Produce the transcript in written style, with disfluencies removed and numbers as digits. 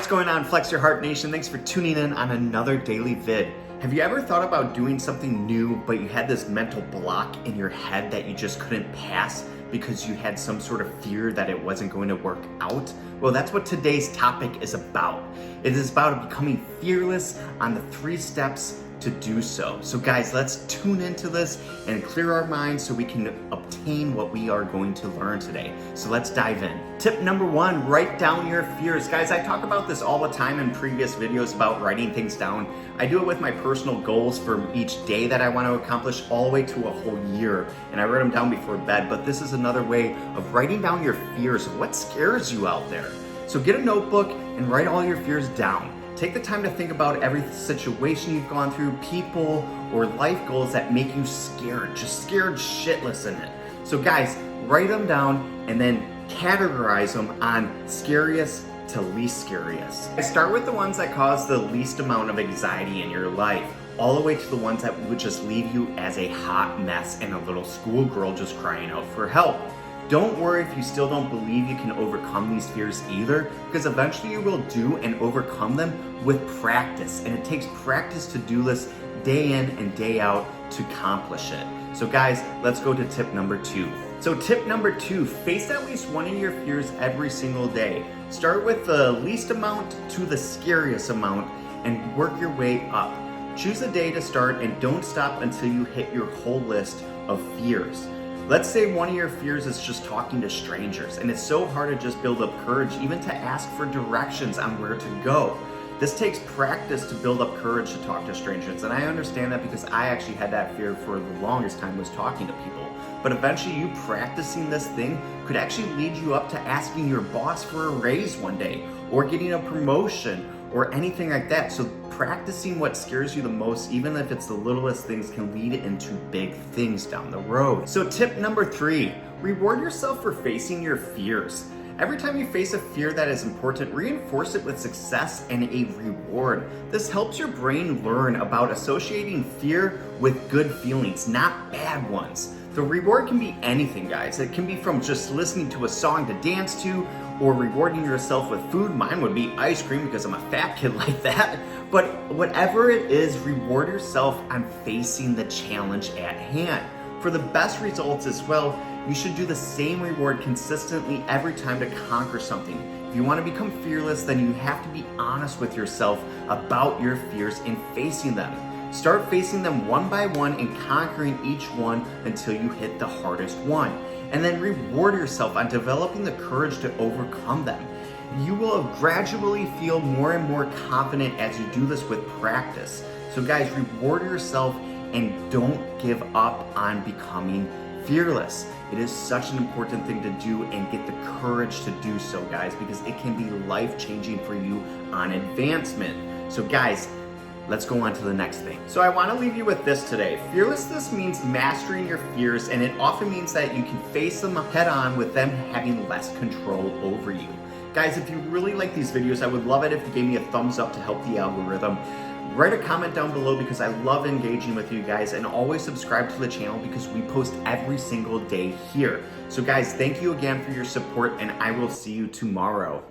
going on, Flex Your Heart Nation? Thanks for tuning in on another daily vid. Have you ever thought about doing something new, but you had this mental block in your head that you just couldn't pass because you had some sort of fear that it wasn't going to work out? Well, that's what today's topic is about. It is about becoming fearless on the 3 steps to do so. So guys, let's tune into this and clear our minds so we can obtain what we are going to learn today. So let's dive in. Tip number 1, write down your fears. Guys, I talk about this all the time in previous videos about writing things down. I do it with my personal goals for each day that I want to accomplish all the way to a whole year. And I write them down before bed, but this is another way of writing down your fears. What scares you out there? So get a notebook and write all your fears down. Take the time to think about every situation you've gone through, people or life goals that make you scared, just scared shitless in it. So guys, write them down and then categorize them on scariest to least scariest. Start with the ones that cause the least amount of anxiety in your life, all the way to the ones that would just leave you as a hot mess and a little schoolgirl just crying out for help. Don't worry if you still don't believe you can overcome these fears either, because eventually you will do and overcome them with practice. And it takes practice to do this day in and day out to accomplish it. So guys, let's go to tip number 2. So tip number 2, face at least one of your fears every single day. Start with the least amount to the scariest amount and work your way up. Choose a day to start and don't stop until you hit your whole list of fears. Let's say one of your fears is just talking to strangers, and it's so hard to just build up courage even to ask for directions on where to go. This takes practice to build up courage to talk to strangers, and I understand that because I actually had that fear for the longest time, was talking to people. But eventually you practicing this thing could actually lead you up to asking your boss for a raise one day, or getting a promotion, or anything like that. So practicing what scares you the most, even if it's the littlest things, can lead into big things down the road. So tip number 3, reward yourself for facing your fears. Every time you face a fear that is important, reinforce it with success and a reward. This helps your brain learn about associating fear with good feelings, not bad ones. The reward can be anything, guys. It can be from just listening to a song to dance to, or rewarding yourself with food. Mine would be ice cream because I'm a fat kid like that. But whatever it is, reward yourself on facing the challenge at hand. For the best results as well, you should do the same reward consistently every time to conquer something. If you want to become fearless, then you have to be honest with yourself about your fears and facing them. Start facing them one by one and conquering each one until you hit the hardest one. And then reward yourself on developing the courage to overcome them. You will gradually feel more and more confident as you do this with practice. So guys, reward yourself and don't give up on becoming fearless. It is such an important thing to do, and get the courage to do so, guys, because it can be life-changing for you on advancement. So guys, let's go on to the next thing. So I want to leave you with this today. Fearlessness means mastering your fears, and it often means that you can face them head on with them having less control over you. Guys, if you really like these videos, I would love it if you gave me a thumbs up to help the algorithm. Write a comment down below because I love engaging with you guys, and always subscribe to the channel because we post every single day here. So guys, thank you again for your support, and I will see you tomorrow.